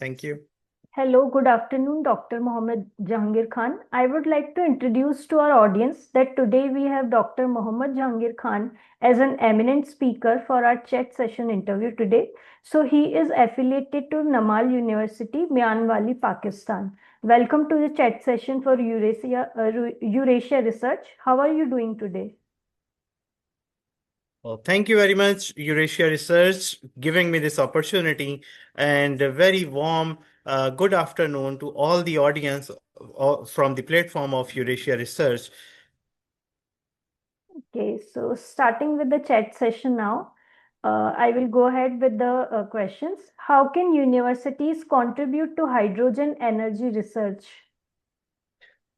Thank you. Hello, good afternoon, Dr. Mohammed Jahangir Khan. I would like to introduce to our audience that today we have Dr. Mohammed Jahangir Khan as an eminent speaker for our chat session interview today. So he is affiliated to Namal University, Mianwali, Pakistan. Welcome to the chat session for Eurasia Research. How are you doing today? Well, thank you very much, Eurasia Research, giving me this opportunity, and a very warm good afternoon to all the audience from the platform of Eurasia Research. Okay, so starting with the chat session now, I will go ahead with the questions. How can universities contribute to hydrogen energy research?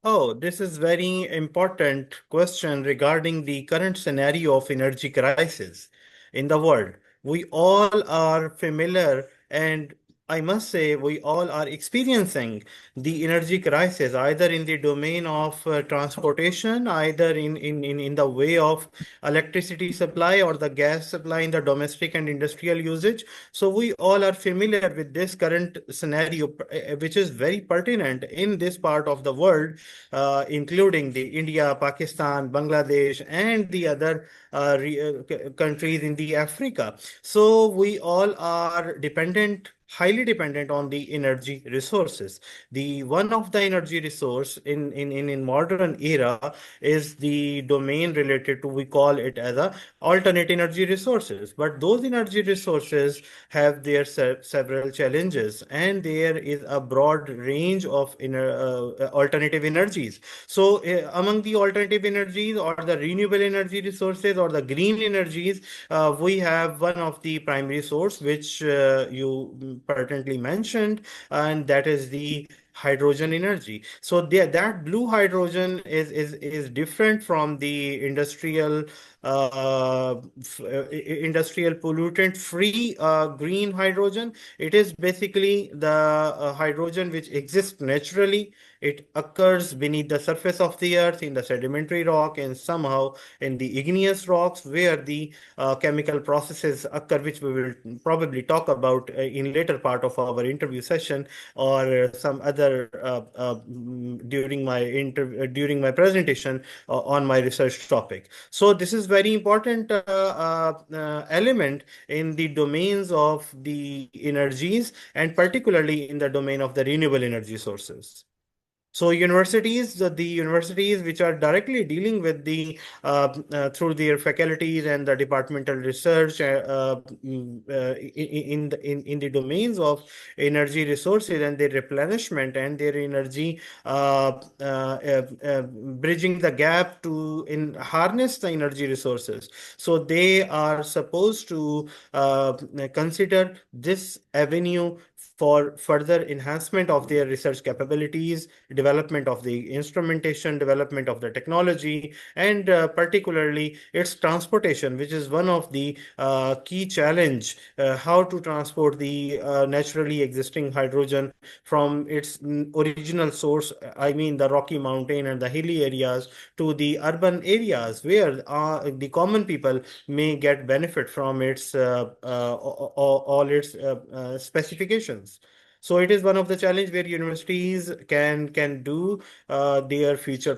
Oh, this is very important question regarding the current scenario of energy crisis in the world. We all are familiar, and I must say we all are experiencing the energy crisis either in the domain of transportation, either in the way of electricity supply or the gas supply in the domestic and industrial usage. So we all are familiar with this current scenario, which is very pertinent in this part of the world, including the India, Pakistan, Bangladesh, and the other countries in the Africa. So we all are dependent, highly dependent on the energy resources. The one of the energy resource in modern era is the domain related to, we call it as a alternate energy resources. But those energy resources have their several challenges, and there is a broad range of alternative energies. So, among the alternative energies or the renewable energy resources or the green energies, we have one of the primary source which you pertinently mentioned, and that is the hydrogen energy. So that blue hydrogen is different from the industrial pollutant free green hydrogen. It is basically the hydrogen which exists naturally. It occurs beneath the surface of the earth, in the sedimentary rock, and somehow in the igneous rocks where the chemical processes occur, which we will probably talk about in later part of our interview session, or some other during my presentation on my research topic. So this is very important element in the domains of the energies, and particularly in the domain of the renewable energy sources. So universities, the universities which are directly dealing with through their faculties and the departmental research in the domains of energy resources and their replenishment and their energy bridging the gap to in harness the energy resources. So they are supposed to consider this avenue for further enhancement of their research capabilities, development of the instrumentation, development of the technology, and particularly its transportation, which is one of the key challenge, how to transport the naturally existing hydrogen from its original source, I mean the Rocky Mountain and the hilly areas, to the urban areas where the common people may get benefit from its all its specifications. So it is one of the challenge where universities can do their future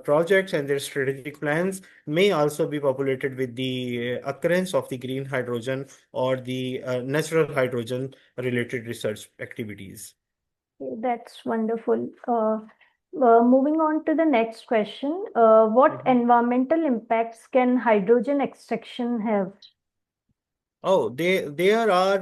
projects, and their strategic plans may also be populated with the occurrence of the green hydrogen or the natural hydrogen related research activities. Okay, that's wonderful. Moving on to the next question. What environmental impacts can hydrogen extraction have? Oh, there are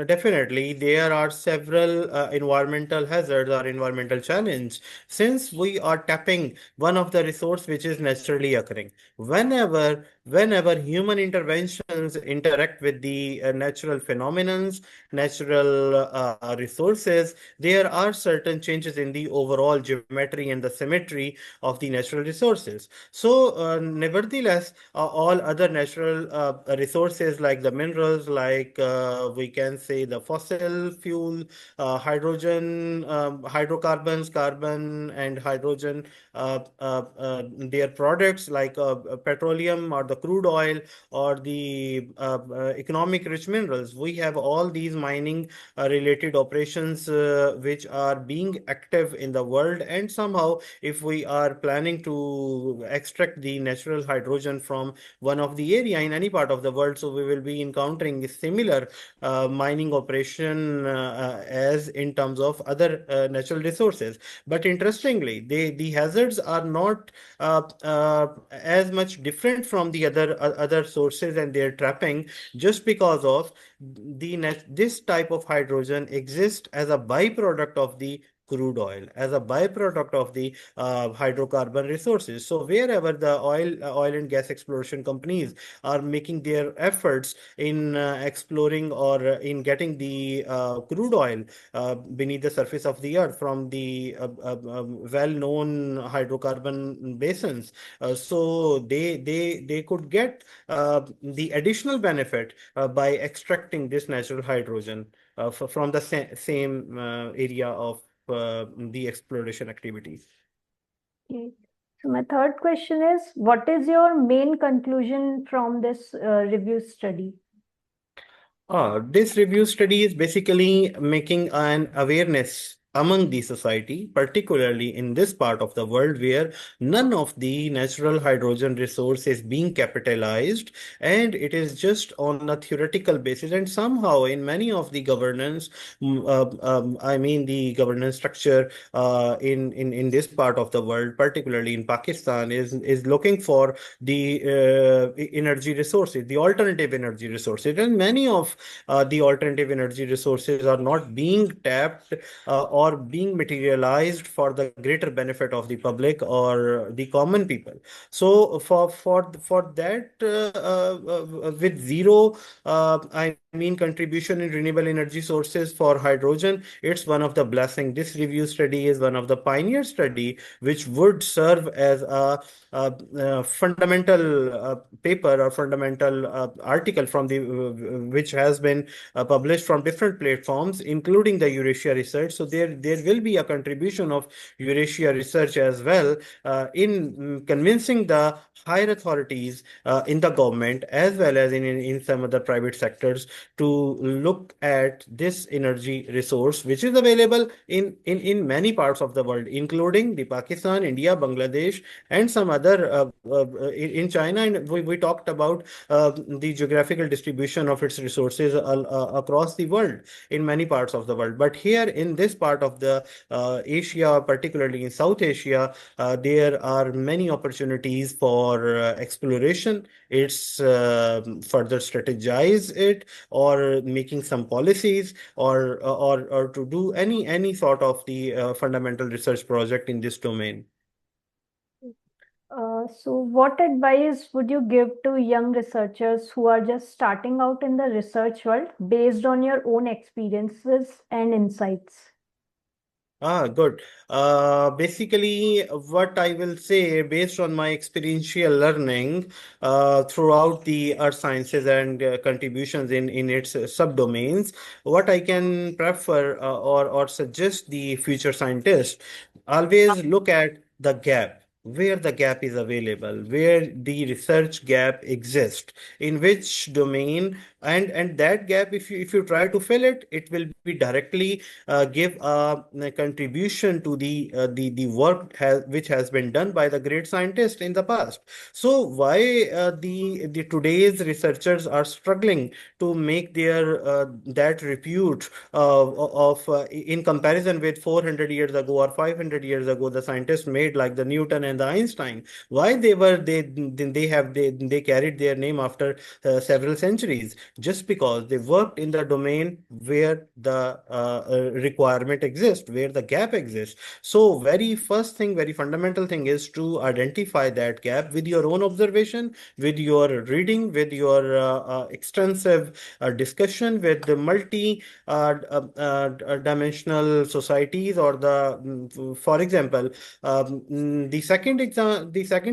definitely there are several environmental hazards or environmental challenge, since we are tapping one of the resource which is naturally occurring. Whenever human interventions interact with the natural phenomenons, natural resources, there are certain changes in the overall geometry and the symmetry of the natural resources. So, nevertheless, all other natural resources like the minerals, like we can say the fossil fuel, hydrogen, hydrocarbons, carbon, and hydrogen, their products like petroleum or the crude oil or the economic rich minerals. We have all these mining related operations which are being active in the world, and somehow if we are planning to extract the natural hydrogen from one of the area in any part of the world, so we will be encountering similar mining operation as in terms of other natural resources. But interestingly, the hazards are not as much different from the other sources and their trapping, just because of this type of hydrogen exists as a byproduct of the crude oil, as a byproduct of the hydrocarbon resources. So wherever the oil and gas exploration companies are making their efforts in exploring or in getting the crude oil beneath the surface of the earth from the well-known hydrocarbon basins, so they could get the additional benefit by extracting this natural hydrogen from the same area of the exploration activities. Okay. So my third question is, what is your main conclusion from this review study? This review study is basically making an awareness among the society, particularly in this part of the world where none of the natural hydrogen resource is being capitalized, and it is just on a theoretical basis. And somehow, in many of the governance, I mean the governance structure in this part of the world, particularly in Pakistan, is looking for the energy resources, the alternative energy resources, and many of the alternative energy resources are not being tapped or being materialized for the greater benefit of the public or the common people. So for that, with zero, I mean contribution in renewable energy sources for hydrogen, it's one of the blessing. This review study is one of the pioneer study which would serve as a fundamental paper or fundamental article from the which has been published from different platforms, including the Eurasia Research. So there will be a contribution of Eurasia Research as well in convincing the higher authorities in the government as well as in some other private sectors to look at this energy resource, which is available in many parts of the world, including the Pakistan, India, Bangladesh, and some other in China. And we talked about the geographical distribution of its resources across the world in many parts of the world. But here in this part of the Asia, particularly in South Asia, there are many opportunities for exploration. It's further strategize it or making some policies or to do any sort of the fundamental research project in this domain. So what advice would you give to young researchers who are just starting out in the research world based on your own experiences and insights? Good. Basically, what I will say based on my experiential learning throughout the earth sciences and contributions in its subdomains, what I can prefer or suggest the future scientists always look at the gap. Where the gap is available, where the research gap exists, in which domain, and that gap, if you try to fill it, it will be directly give a contribution to the work which has been done by the great scientists in the past. So why the today's researchers are struggling to make their that repute of in comparison with 400 years ago or 500 years ago, the scientists made like the Newton and the Einstein, why they carried their name after several centuries, just because they worked in the domain where the requirement exists, where the gap exists. So very first thing, very fundamental thing is to identify that gap with your own observation, with your reading, with your extensive discussion with the multi dimensional societies or for example, the second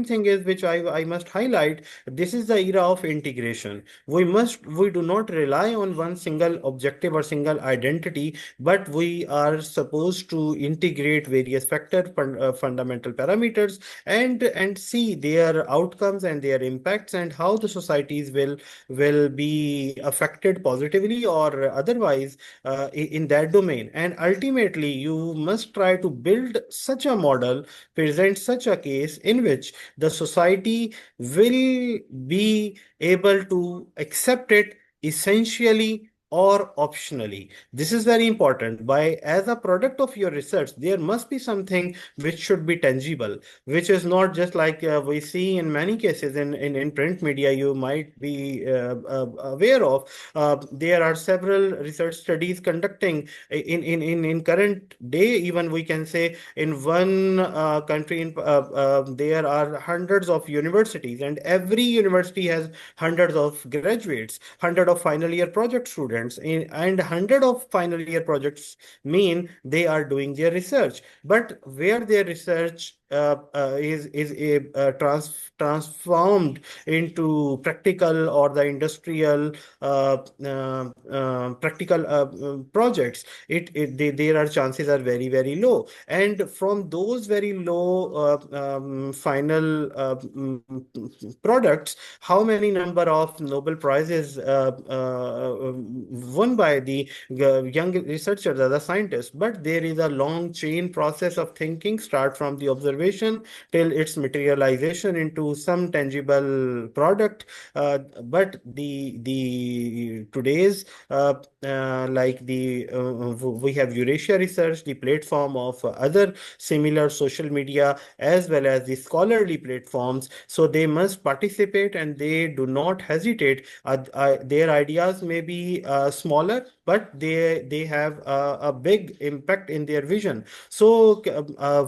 thing is which I must highlight. This is the era of integration. We do not rely on one single objective or single identity, but we are supposed to integrate various fundamental parameters and see their outcomes and their impacts and how the societies will be affected positively or otherwise in that domain. And ultimately, you must try to build such a model, present such a case in which the society will be able to accept it essentially or optionally. This is very important. By as a product of your research, there must be something which should be tangible, which is not just like we see in many cases in print media. You might be aware of. There are several research studies conducting in current day. Even we can say in one country, there are hundreds of universities, and every university has hundreds of graduates, hundred of final year project students, and hundred of final year projects mean they are doing their research. But where their research transformed into practical or the industrial practical projects, there are chances are very, very low. And from those very low final products, how many number of Nobel Prizes won by the young researchers, the scientists? But there is a long chain process of thinking, start from the observation till its materialization into some tangible product. But the today's like the we have Eurasia Research, the platform of other similar social media as well as the scholarly platforms. So they must participate and they do not hesitate. Their ideas may be smaller, but they have a big impact in their vision. So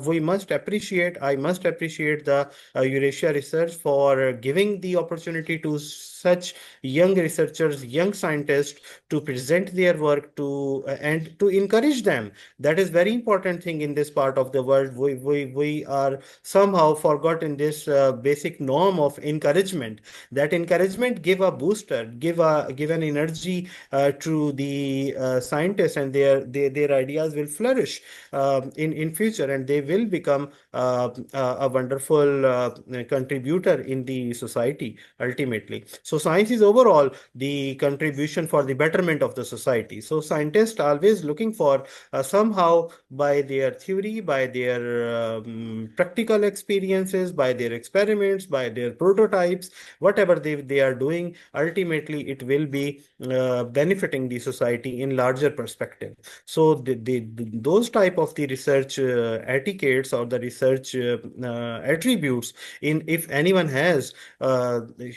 we must appreciate, I must appreciate the Eurasia Research for giving the opportunity to such young researchers, young scientists to present their work to and to encourage them. That is very important thing in this part of the world. We are somehow forgotten this basic norm of encouragement. That encouragement give a booster, give an energy to the scientists, and their ideas will flourish in future, and they will become a wonderful contributor in the society ultimately. So science is overall the contribution for the betterment of the society. So scientists are always looking for somehow by their theory, by their practical experiences, by their experiments, by their prototypes, whatever they are doing, ultimately it will be benefiting the society in larger perspective. So those type of the research etiquettes or the research attributes, in if anyone has,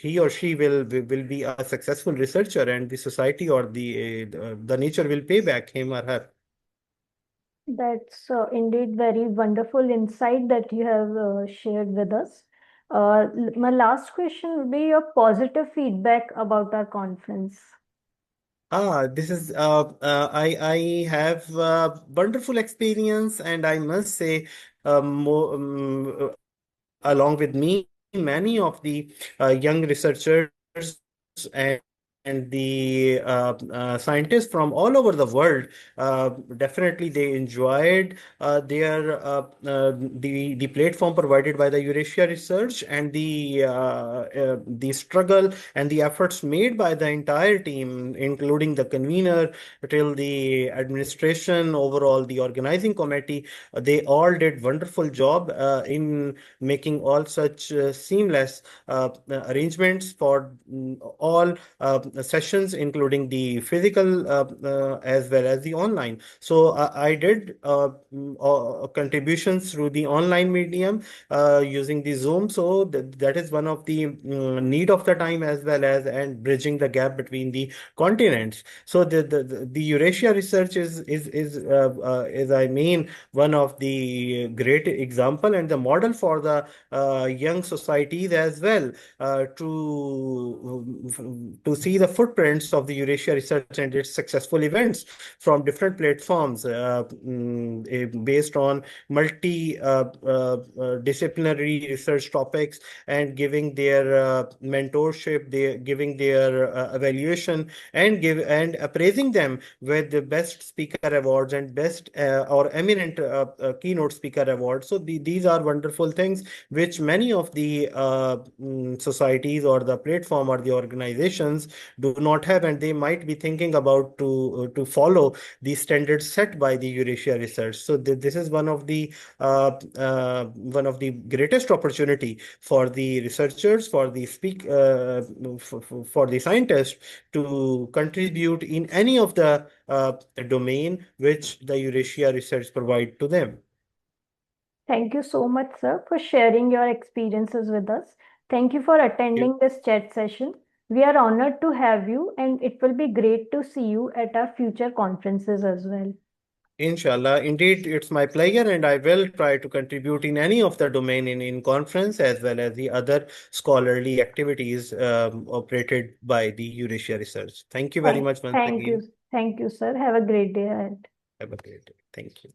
he or she will be a successful researcher, and the society or the nature will pay back him or her. That's indeed very wonderful insight that you have shared with us. My last question would be your positive feedback about our conference. This is I have wonderful experience, and I must say, along with me, many of the young researchers and the scientists from all over the world, definitely they enjoyed the platform provided by the Eurasia Research, and the struggle and the efforts made by the entire team, including the convener till the administration, overall the organizing committee. They all did wonderful job in making all such seamless arrangements for all sessions, including the physical as well as the online. So I did contributions through the online medium using the Zoom. So that is one of the need of the time, as well as and bridging the gap between the continents. So the Eurasia Research is I mean one of the great example and the model for the young societies as well, to see the footprints of the Eurasia Research and its successful events from different platforms based on multi-disciplinary research topics and giving their mentorship, giving their evaluation and appraising them with the best speaker awards and best or eminent keynote speaker awards. So these are wonderful things which many of the societies or the platform or the organizations do not have, and they might be thinking about to follow the standards set by the Eurasia Research. So this is one of the greatest opportunity for the researchers, for the for the scientists to contribute in any of the domain which the Eurasia Research provide to them. Thank you so much, sir, for sharing your experiences with us. Thank you for attending this chat session. We are honored to have you, and it will be great to see you at our future conferences as well. Inshallah, indeed, it's my pleasure, and I will try to contribute in any of the domain in conference as well as the other scholarly activities operated by the Eurasia Research. Thank you very Thank, much once again. thank you, sir. Have a great day ahead. Have a great day. Thank you.